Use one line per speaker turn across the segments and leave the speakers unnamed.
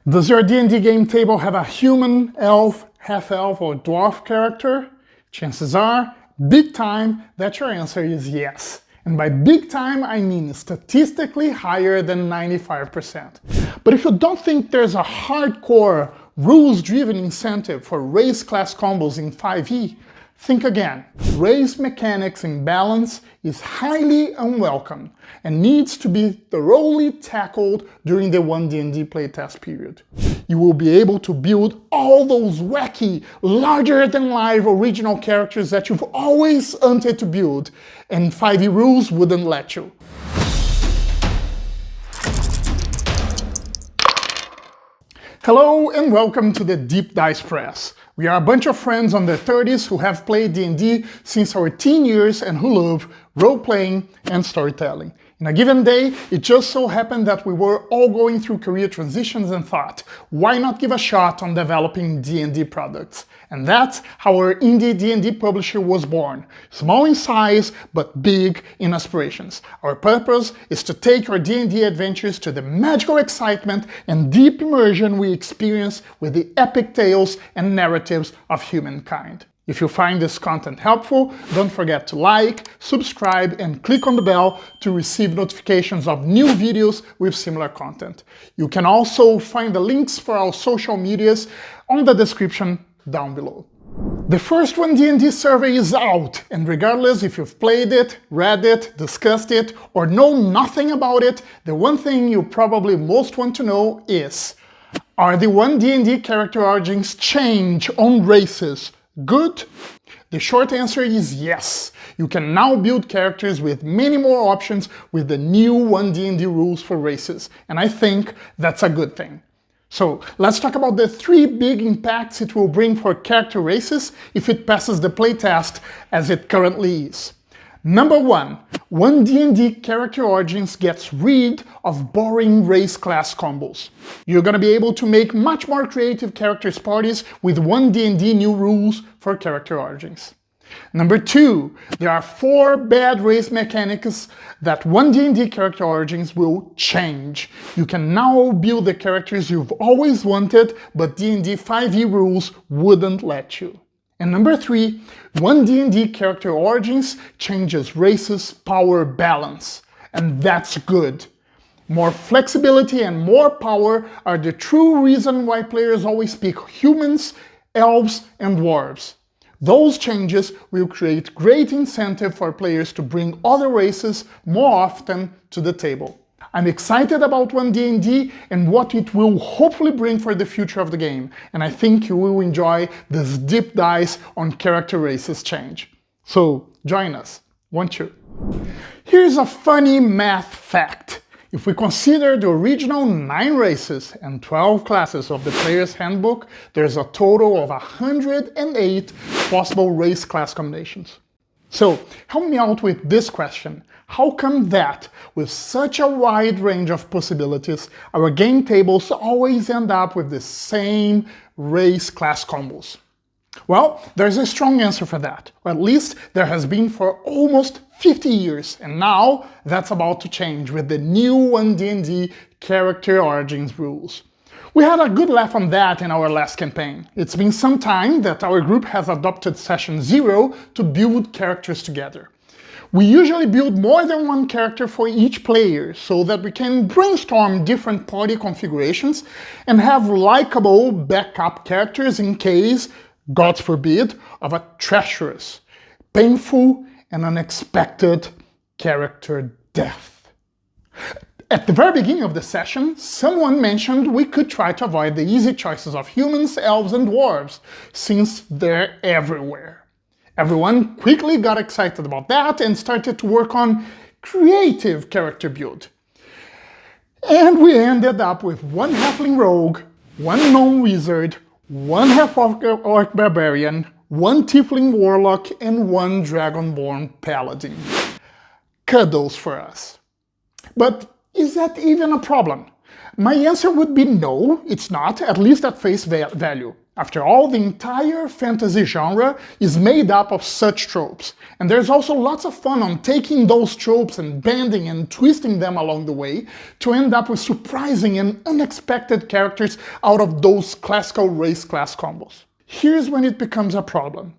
Does your D&D game table have a human, elf, half-elf, or dwarf character? Chances are, big time, that your answer is yes. And by big time, I mean statistically higher than 95%. But if you don't think there's a hardcore, rules-driven incentive for race class combos in 5e, think again. Race mechanics imbalance is highly unwelcome and needs to be thoroughly tackled during the One D&D playtest period. You will be able to build all those wacky, larger-than-life original characters that you've always wanted to build, and 5e rules wouldn't let you. Hello and welcome to the Deep Dice Press. We are a bunch of friends on their 30s who have played D&D since our teen years and who love role-playing and storytelling. In a given day, it just so happened that we were all going through career transitions and thought, why not give a shot on developing D&D products? And that's how our indie D&D publisher was born. Small in size, but big in aspirations. Our purpose is to take our D&D adventures to the magical excitement and deep immersion we experience with the epic tales and narratives of humankind. If you find this content helpful, don't forget to like, subscribe, and click on the bell to receive notifications of new videos with similar content. You can also find the links for our social medias on the description down below. The first One D&D survey is out, and regardless if you've played it, read it, discussed it, or know nothing about it, the one thing you probably most want to know is, are the One D&D Character Origins change on races good? The short answer is yes. You can now build characters with many more options with the new One D&D rules for races, and I think that's a good thing. So let's talk about the 3 big impacts it will bring for character races if it passes the playtest as it currently is. Number 1, One D&D Character Origins gets rid of boring race class combos. You're gonna be able to make much more creative characters parties with One D&Dnewrules for Character Origins. Number 2, there are 4 bad race mechanics that One D&D Character Origins will change. You can now build the characters you've always wanted, but D&D 5e rules wouldn't let you. And number 3, One D&D Character Origins changes races' power balance. And that's good. More flexibility and more power are the true reason why players always pick humans, elves, and dwarves. Those changes will create great incentive for players to bring other races more often to the table. I'm excited about One D&D and what it will hopefully bring for the future of the game, and I think you will enjoy this deep dive on character races change. So join us, won't you? Here's a funny math fact. If we consider the original 9 races and 12 classes of the player's handbook, there's a total of 108 possible race class combinations. So help me out with this question. How come that, with such a wide range of possibilities, our game tables always end up with the same race class combos? Well, there's a strong answer for that, or at least there has been for almost 50 years, and now that's about to change with the new One D&D Character Origins rules. We had a good laugh on that in our last campaign. It's been some time that our group has adopted Session 0 to build characters together. We usually build more than one character for each player so that we can brainstorm different party configurations and have likable backup characters in case, God forbid, of a treacherous, painful, and unexpected character death. At the very beginning of the session, someone mentioned we could try to avoid the easy choices of humans, elves, and dwarves, since they're everywhere. Everyone quickly got excited about that and started to work on creative character build. And we ended up with 1 halfling rogue, 1 gnome wizard, 1 half-orc barbarian, 1 tiefling warlock, and 1 dragonborn paladin. Cuddles for us. But is that even a problem? My answer would be no, it's not, at least at face value. After all, the entire fantasy genre is made up of such tropes, and there's also lots of fun on taking those tropes and bending and twisting them along the way to end up with surprising and unexpected characters out of those classical race-class combos. Here's when it becomes a problem.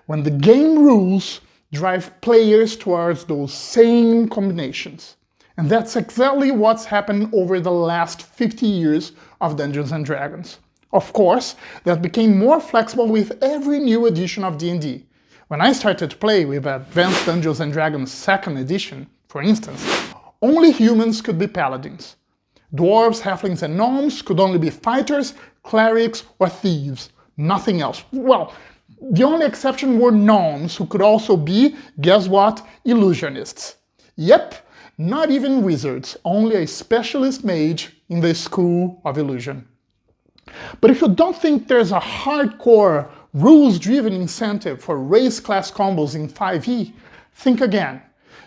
When the game rules drive players towards those same combinations. And that's exactly what's happened over the last 50 years of Dungeons & Dragons. Of course, that became more flexible with every new edition of D&D. When I started to play with Advanced Dungeons & Dragons 2nd edition, for instance, only humans could be paladins. Dwarves, halflings, and gnomes could only be fighters, clerics, or thieves. Nothing else. Well, the only exception were gnomes, who could also be, guess what, illusionists. Yep, not even wizards, only a specialist mage in the School of Illusion. But if you don't think there's a hardcore, rules-driven incentive for race-class combos in 5e, think again.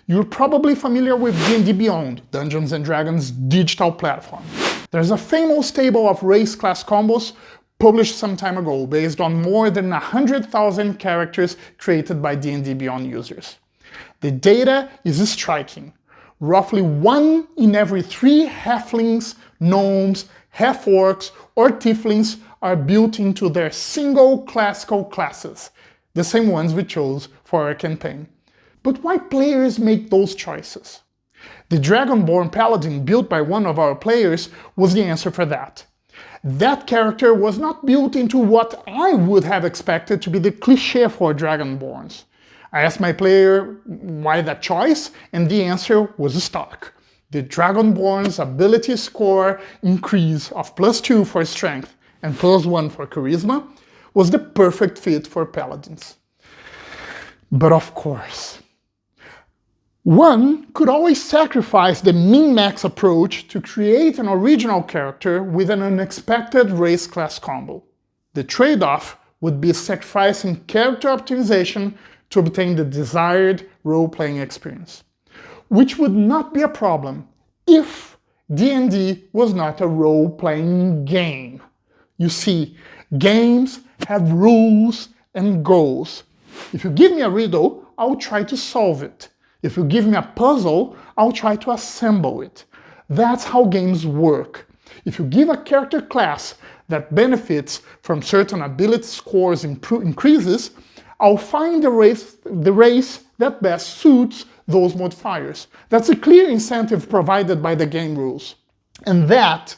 You're probably familiar with D&D Beyond, Dungeons & Dragons' digital platform. There's a famous table of race-class combos published some time ago, based on more than 100,000 characters created by D&D Beyond users. The data is striking. Roughly 1 in every 3 halflings, gnomes, half-orcs, or tieflings are built into their single classical classes, the same ones we chose for our campaign. But why players make those choices? The Dragonborn Paladin built by one of our players was the answer for that. That character was not built into what I would have expected to be the cliché for Dragonborns. I asked my player why that choice, and the answer was stark. The Dragonborn's ability score increase of +2 for strength and +1 for charisma was the perfect fit for paladins. But of course, one could always sacrifice the min-max approach to create an original character with an unexpected race-class combo. The trade-off would be sacrificing character optimization to obtain the desired role-playing experience, which would not be a problem if D&D was not a role-playing game. You see, games have rules and goals. If you give me a riddle, I'll try to solve it. If you give me a puzzle, I'll try to assemble it. That's how games work. If you give a character class that benefits from certain ability scores increases, I'll find the race that best suits those modifiers. That's a clear incentive provided by the game rules. And that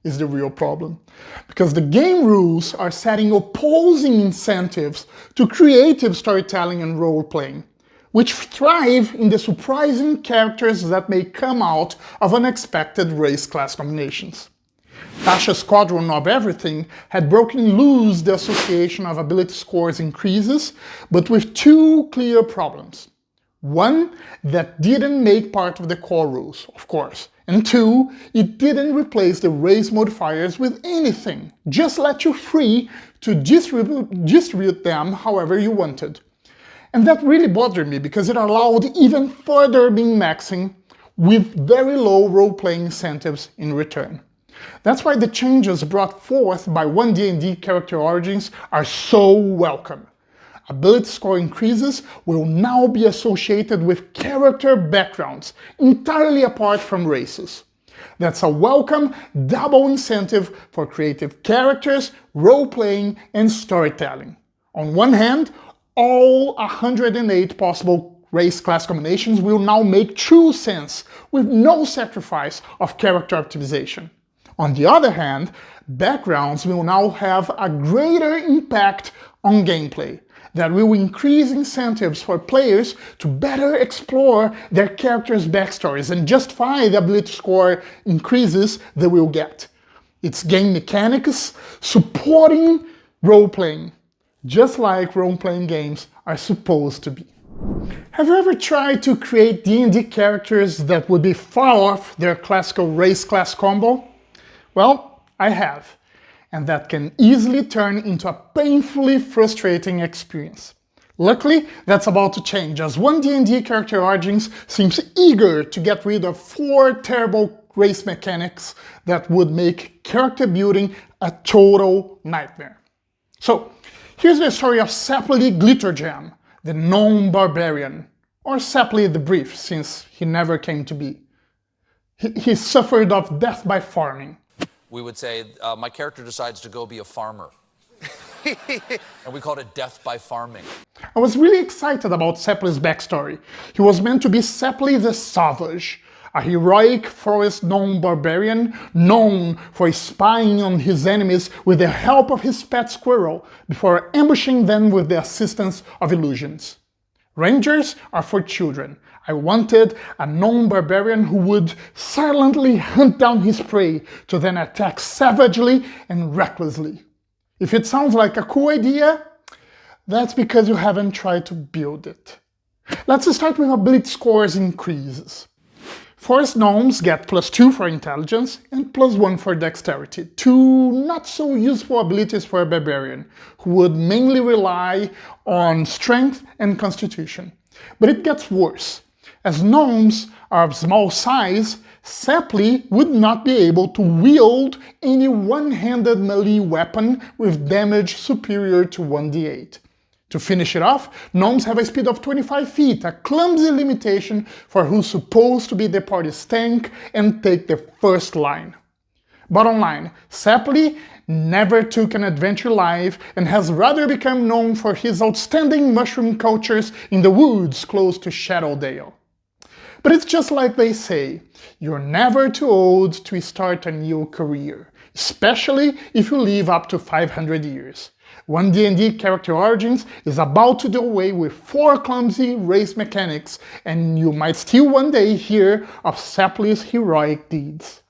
is the real problem. Because the game rules are setting opposing incentives to creative storytelling and role-playing, which thrive in the surprising characters that may come out of unexpected race-class combinations. Tasha's Squadron of Everything had broken loose the association of ability scores increases, but with 2 clear problems. 1, that didn't make part of the core rules, of course. And 2, it didn't replace the race modifiers with anything, just let you free to distribute them however you wanted. And that really bothered me because it allowed even further min-maxing with very low role-playing incentives in return. That's why the changes brought forth by One D&D Character Origins are so welcome. Ability score increases will now be associated with character backgrounds, entirely apart from races. That's a welcome double incentive for creative characters, role-playing, and storytelling. On one hand, all 108 possible race-class combinations will now make true sense, with no sacrifice of character optimization. On the other hand, backgrounds will now have a greater impact on gameplay, that will increase incentives for players to better explore their characters' backstories and justify the ability score increases they will get. It's game mechanics supporting role-playing, just like role-playing games are supposed to be. Have you ever tried to create D&D characters that would be far off their classical race-class combo? Well, I have, and that can easily turn into a painfully frustrating experience. Luckily, that's about to change, as One D&D Character Origins seems eager to get rid of 4 terrible race mechanics that would make character building a total nightmare. So, here's the story of Saply Glitterjam, the gnome barbarian, or Saply the Brief, since he never came to be. He suffered of death by farming.
We would say, my character decides to go be a farmer. And we called it death by farming.
I was really excited about Saply's backstory. He was meant to be Saply the Savage, a heroic forest gnome barbarian known for spying on his enemies with the help of his pet squirrel before ambushing them with the assistance of illusions. Rangers are for children. I wanted a gnome barbarian who would silently hunt down his prey to then attack savagely and recklessly. If it sounds like a cool idea, that's because you haven't tried to build it. Let's start with ability scores increases. Forest gnomes get +2 for intelligence and +1 for dexterity, two not so useful abilities for a barbarian, who would mainly rely on strength and constitution. But it gets worse. As gnomes are of small size, Saply would not be able to wield any one-handed melee weapon with damage superior to 1d8. To finish it off, gnomes have a speed of 25 feet, a clumsy limitation for who's supposed to be the party's tank and take the first line. Bottom line, Saply never took an adventure live and has rather become known for his outstanding mushroom cultures in the woods close to Shadowdale. But it's just like they say, you're never too old to start a new career, especially if you live up to 500 years. One D&D Character Origins is about to do away with 4 clumsy race mechanics, and you might still one day hear of Saply's heroic deeds.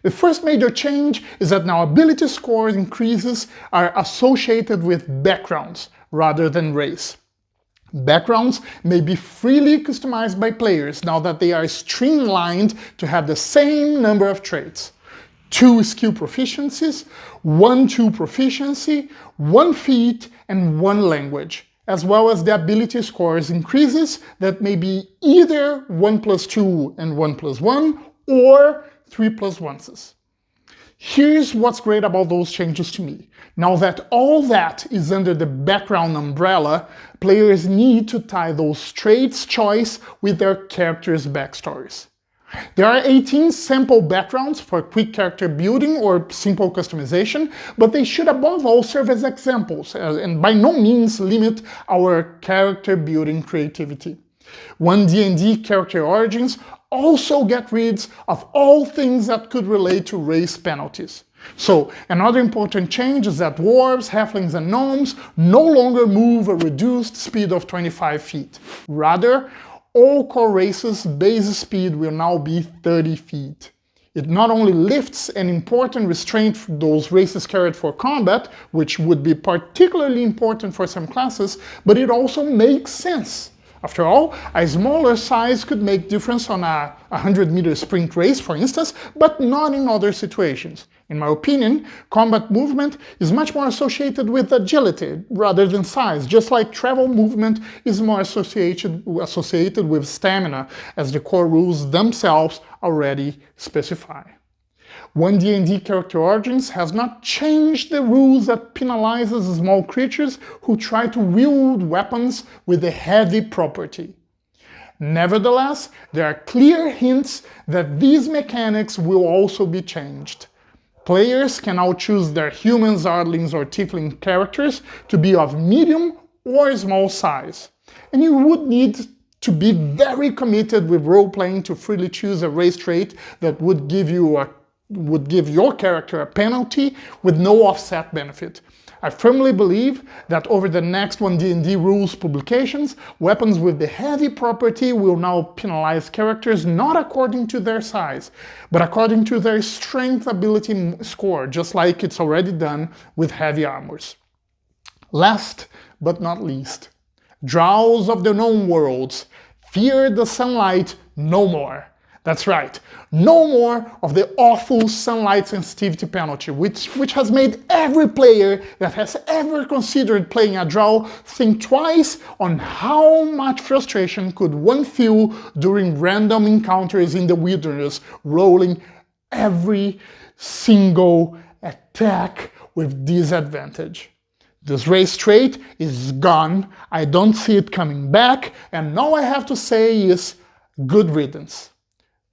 The first major change is that now ability score increases are associated with backgrounds rather than race. Backgrounds may be freely customized by players now that they are streamlined to have the same number of traits. 2 skill proficiencies, 1 tool proficiency, 1 feat, and 1 language, as well as the ability scores increases that may be either 1+2 and 1+1 or 3+1s. Here's what's great about those changes to me. Now that all that is under the background umbrella, players need to tie those traits choice with their characters' backstories. There are 18 sample backgrounds for quick character building or simple customization, but they should above all serve as examples and by no means limit our character building creativity. One D&D Character Origins also get rid of all things that could relate to race penalties. So, another important change is that dwarves, halflings, and gnomes no longer move a reduced speed of 25 feet. Rather, all core races' base speed will now be 30 feet. It not only lifts an important restraint those races carried for combat, which would be particularly important for some classes, but it also makes sense. After all, a smaller size could make difference on a 100-meter sprint race, for instance, but not in other situations. In my opinion, combat movement is much more associated with agility rather than size, just like travel movement is more associated with stamina, as the core rules themselves already specify. One D&D Character Origins has not changed the rules that penalizes small creatures who try to wield weapons with a heavy property. Nevertheless, there are clear hints that these mechanics will also be changed. Players can now choose their humans, earthlings, or tiefling characters to be of medium or small size. And you would need to be very committed with role-playing to freely choose a race trait that would give your character a penalty with no offset benefit. I firmly believe that over the next One D&Dnewrules publications, weapons with the heavy property will now penalize characters not according to their size, but according to their strength ability score, just like it's already done with heavy armors. Last but not least, Drules of the Gnome Worlds, fear the sunlight no more. That's right, no more of the awful sunlight sensitivity penalty, which has made every player that has ever considered playing a Drow think twice on how much frustration could one feel during random encounters in the wilderness, rolling every single attack with disadvantage. This race trait is gone, I don't see it coming back, and all I have to say is good riddance.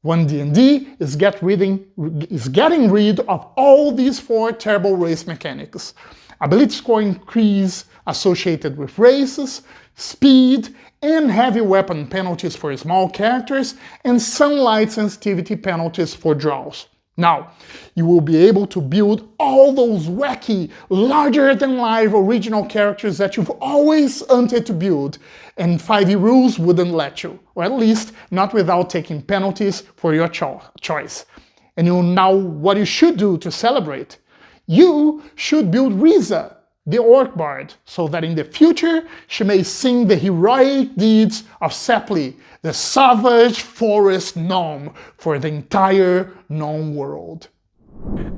OneD&D is getting rid of all these 4 terrible race mechanics. Ability score increase associated with races, speed, and heavy weapon penalties for small characters, and sunlight sensitivity penalties for draws. Now, you will be able to build all those wacky, larger-than-life original characters that you've always wanted to build, and 5e rules wouldn't let you, or at least not without taking penalties for your choice. And you know what you should do to celebrate? You should build Riza, the Orc Bard, so that in the future she may sing the heroic deeds of Sepli, the savage forest gnome, for the entire gnome world.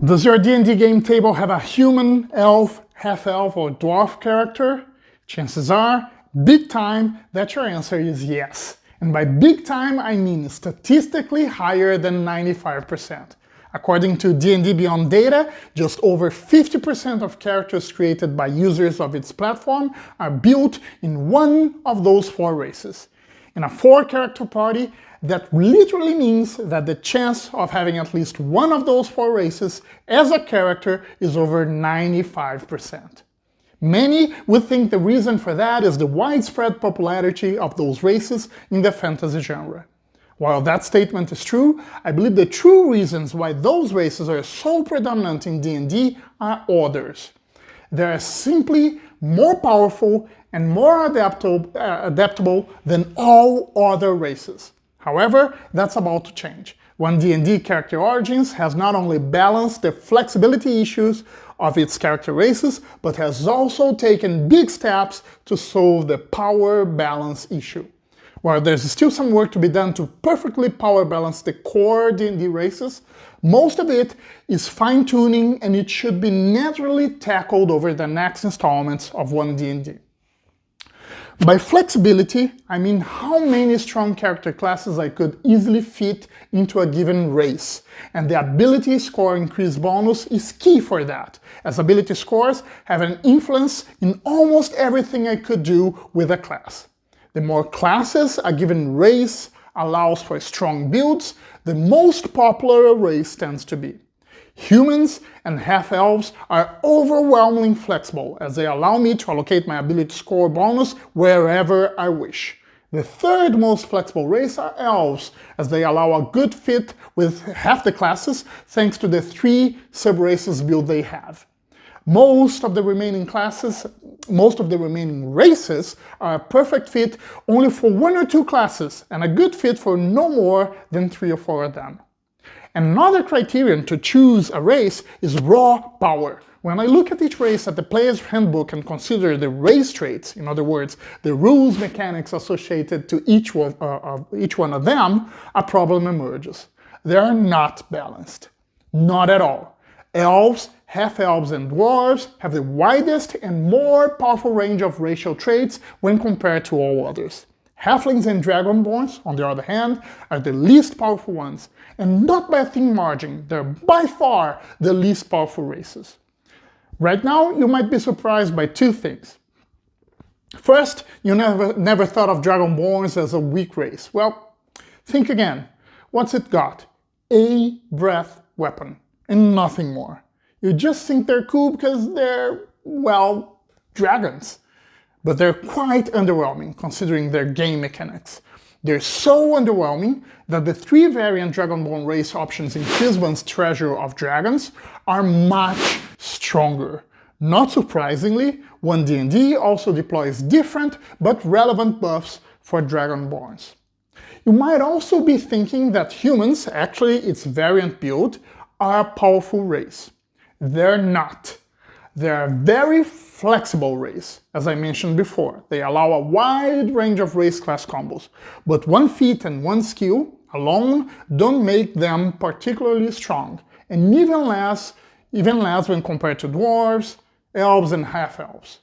Does your D&D game table have a human, elf, half-elf, or dwarf character? Chances are, big time, that your answer is yes. And by big time, I mean statistically higher than 95%. According to D&D Beyond data, just over 50% of characters created by users of its platform are built in one of those 4 races. In a 4-character party, that literally means that the chance of having at least one of those 4 races as a character is over 95%. Many would think the reason for that is the widespread popularity of those races in the fantasy genre. While that statement is true, I believe the true reasons why those races are so predominant in D&D are others. They are simply more powerful and more adaptable than all other races. However, that's about to change. One D&D Character Origins has not only balanced the flexibility issues of its character races, but has also taken big steps to solve the power balance issue. While there's still some work to be done to perfectly power balance the core D&D races, most of it is fine-tuning and it should be naturally tackled over the next installments of One D&D. By flexibility, I mean how many strong character classes I could easily fit into a given race, and the ability score increase bonus is key for that, as ability scores have an influence in almost everything I could do with a class. The more classes a given race allows for strong builds, the most popular a race tends to be. Humans and half-elves are overwhelmingly flexible, as they allow me to allocate my ability score bonus wherever I wish. The 3rd most flexible race are elves, as they allow a good fit with half the classes thanks to the 3 sub-races build they have. Most of the remaining races are a perfect fit only for 1 or 2 classes, and a good fit for no more than 3 or 4 of them. Another criterion to choose a race is raw power. When I look at each race at the player's handbook and consider the race traits, in other words, the rules mechanics associated to each one of them, a problem emerges. They are not balanced. Not at all. Elves, half-elves, and dwarves have the widest and more powerful range of racial traits when compared to all others. Halflings and dragonborns, on the other hand, are the least powerful ones, and not by a thin margin, they're by far the least powerful races. Right now, you might be surprised by 2 things. First, you never thought of dragonborns as a weak race. Well, think again. What's it got? A breath weapon, and nothing more. You just think they're cool because they're, well, dragons. But they're quite underwhelming considering their game mechanics. They're so underwhelming that the 3 variant Dragonborn race options in Fizban's Treasure of Dragons are much stronger. Not surprisingly, OneD&D also deploys different but relevant buffs for Dragonborns. You might also be thinking that humans, actually its variant build, are a powerful race. They're not. They're a very flexible race, as I mentioned before. They allow a wide range of race class combos, but 1 feat and 1 skill alone don't make them particularly strong, and even less when compared to dwarves, elves, and half-elves.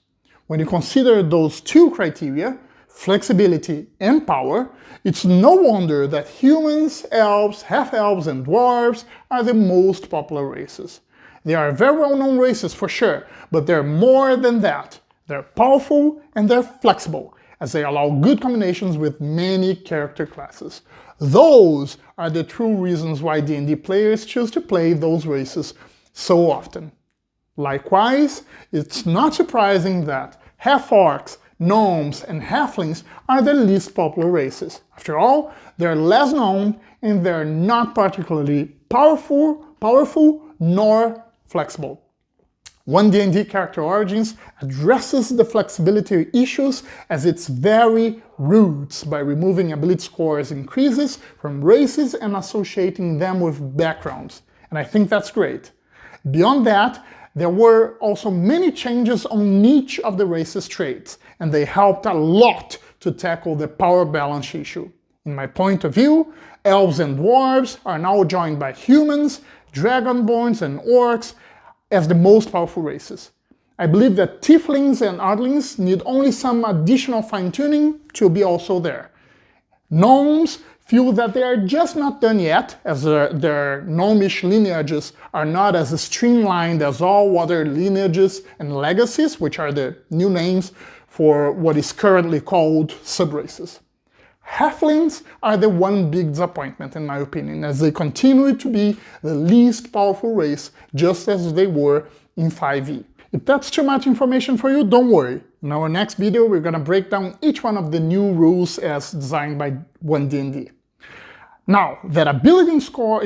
When you consider those 2 criteria, flexibility and power, it's no wonder that humans, elves, half-elves, and dwarves are the most popular races. They are very well-known races for sure, but they're more than that. They're powerful and they're flexible, as they allow good combinations with many character classes. Those are the true reasons why D&D players choose to play those races so often. Likewise, it's not surprising that half-orcs, gnomes, and halflings are the least popular races. After all, they're less known and they're not particularly powerful nor flexible. One D&D Character Origins addresses the flexibility issues as its very roots by removing ability scores increases from races and associating them with backgrounds, and I think that's great. Beyond that, there were also many changes on each of the race's traits, and they helped a lot to tackle the power balance issue. In my point of view, elves and dwarves are now joined by humans, dragonborns, and orcs as the most powerful races. I believe that tieflings and earthlings need only some additional fine-tuning to be also there. Gnomes feel that they are just not done yet, as their gnomish lineages are not as streamlined as all other lineages and legacies, which are the new names for what is currently called subraces. Halflings are the one big disappointment in my opinion, as they continue to be the least powerful race, just as they were in 5e. If that's too much information for you, don't worry. In our next video, we're gonna break down each one of the new rules as designed by OneD&D. Now, that ability score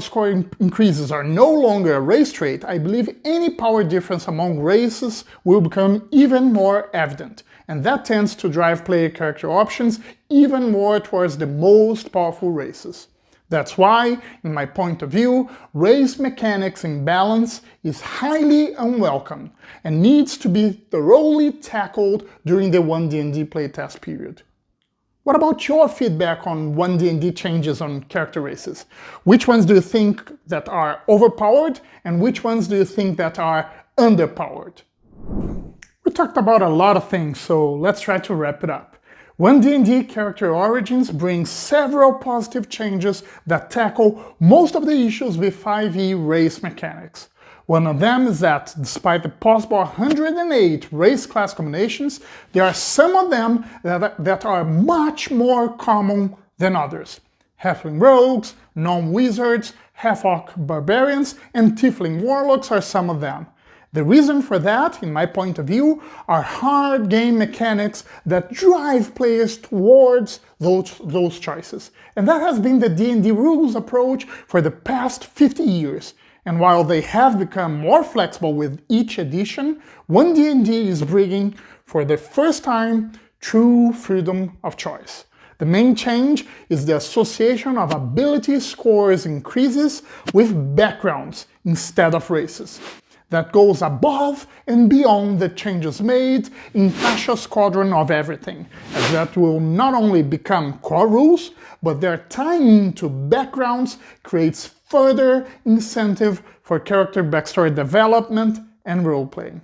increases are no longer a race trait, I believe any power difference among races will become even more evident, and that tends to drive player character options even more towards the most powerful races. That's why, in my point of view, race mechanics imbalance is highly unwelcome and needs to be thoroughly tackled during the OneD&D playtest period. What about your feedback on OneD&D changes on character races? Which ones do you think that are overpowered and which ones do you think that are underpowered? We talked about a lot of things, so let's try to wrap it up. OneD&D Character Origins brings several positive changes that tackle most of the issues with 5e race mechanics. One of them is that, despite the possible 108 race class combinations, there are some of them that are much more common than others. Halfling rogues, gnome wizards, half-orc barbarians, and tiefling warlocks are some of them. The reason for that, in my point of view, are hard game mechanics that drive players towards those choices. And that has been the D&Dnewrules approach for the past 50 years. And while they have become more flexible with each edition, OneD&D is bringing, for the first time, true freedom of choice. The main change is the association of ability scores increases with backgrounds instead of races. That goes above and beyond the changes made in Tasha's Squadron of Everything, as that will not only become core rules, but their tying to backgrounds creates further incentive for character backstory development and role-playing.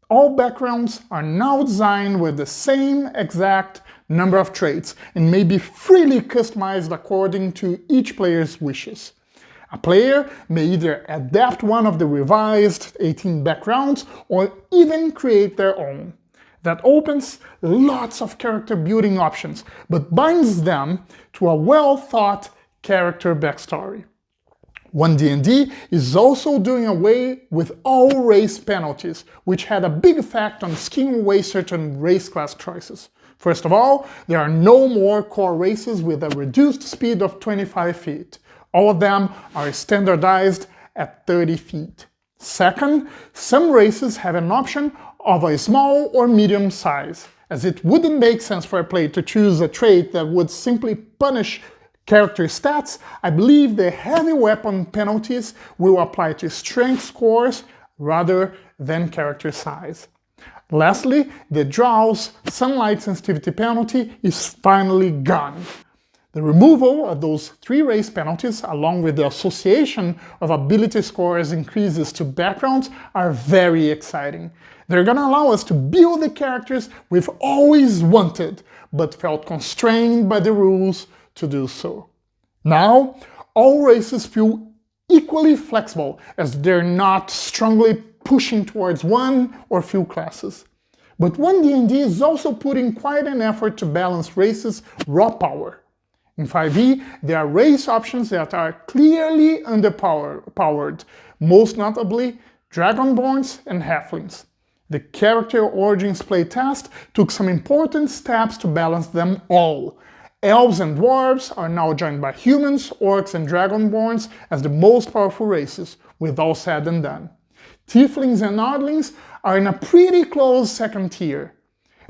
All backgrounds are now designed with the same exact number of traits and may be freely customized according to each player's wishes. A player may either adapt one of the revised 18 backgrounds or even create their own. That opens lots of character building options, but binds them to a well-thought character backstory. OneD&D is also doing away with all race penalties, which had a big effect on skimming away certain race class choices. First of all, there are no more core races with a reduced speed of 25 feet. All of them are standardized at 30 feet. Second, some races have an option of a small or medium size, as it wouldn't make sense for a player to choose a trait that would simply punish character stats. I believe the heavy weapon penalties will apply to strength scores rather than character size. Lastly, the Drules sunlight sensitivity penalty is finally gone. The removal of those 3 race penalties, along with the association of ability scores increases to backgrounds, are very exciting. They're gonna allow us to build the characters we've always wanted, but felt constrained by the rules to do so. Now, all races feel equally flexible, as they're not strongly pushing towards one or few classes. But One D&D is also putting quite an effort to balance races' raw power. In 5e, there are race options that are clearly underpowered, most notably Dragonborns and Halflings. The Character Origins playtest took some important steps to balance them all. Elves and Dwarves are now joined by humans, orcs and Dragonborns as the most powerful races, with all said and done. Tieflings and Nodlings are in a pretty close second tier.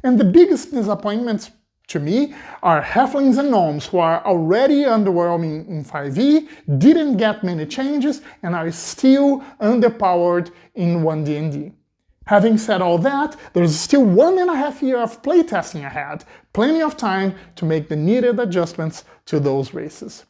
And the biggest disappointments to me are Halflings and Gnomes, who are already underwhelming in 5e, didn't get many changes, and are still underpowered in One D&D. Having said all that, there's still 1.5 years of playtesting ahead, plenty of time to make the needed adjustments to those races.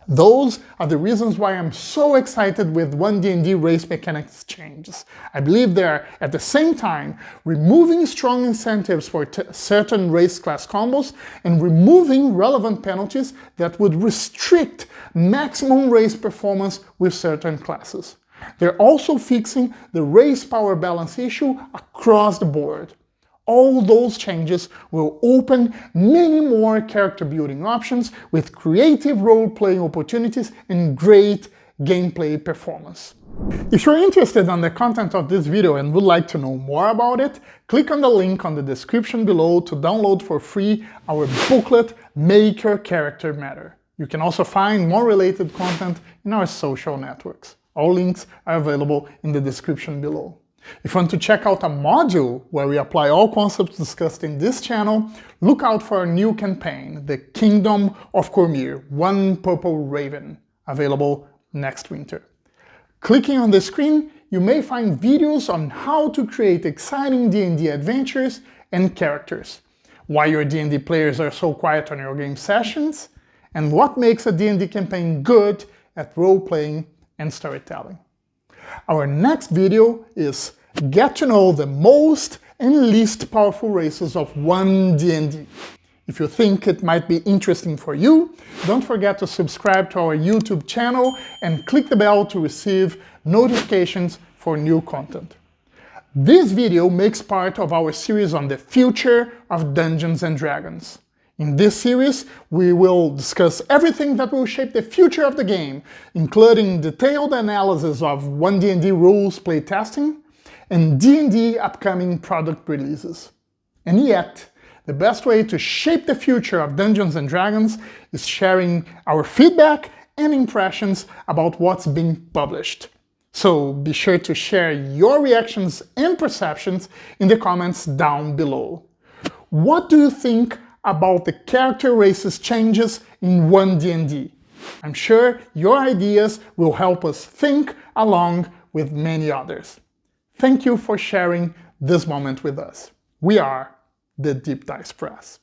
Those are the reasons why I'm so excited with One D&D race mechanics changes. I believe they're, at the same time, removing strong incentives for certain race class combos and removing relevant penalties that would restrict maximum race performance with certain classes. They're also fixing the race power balance issue across the board. All those changes will open many more character building options with creative role-playing opportunities and great gameplay performance. If you're interested in the content of this video and would like to know more about it, click on the link on the description below to download for free our booklet, Make Your Character Matter. You can also find more related content in our social networks. All links are available in the description below. If you want to check out a module where we apply all concepts discussed in this channel, look out for our new campaign, the Kingdom of Cormyr, One Purple Raven, available next winter. Clicking on the screen, you may find videos on how to create exciting D&D adventures and characters, why your D&D players are so quiet on your game sessions, and what makes a D&D campaign good at role-playing and storytelling. Our next video is Get to know the most and least powerful races of One D&D. If you think it might be interesting for you, don't forget to subscribe to our YouTube channel and click the bell to receive notifications for new content. This video makes part of our series on the future of Dungeons & Dragons. In this series, we will discuss everything that will shape the future of the game, including detailed analysis of One D&Dnewrules playtesting and D&D upcoming product releases. And yet, the best way to shape the future of Dungeons & Dragons is sharing our feedback and impressions about what's being published. So be sure to share your reactions and perceptions in the comments down below. What do you think about the character races changes in One D&D? I'm sure your ideas will help us think along with many others. Thank you for sharing this moment with us. We are the Deep Dice Press.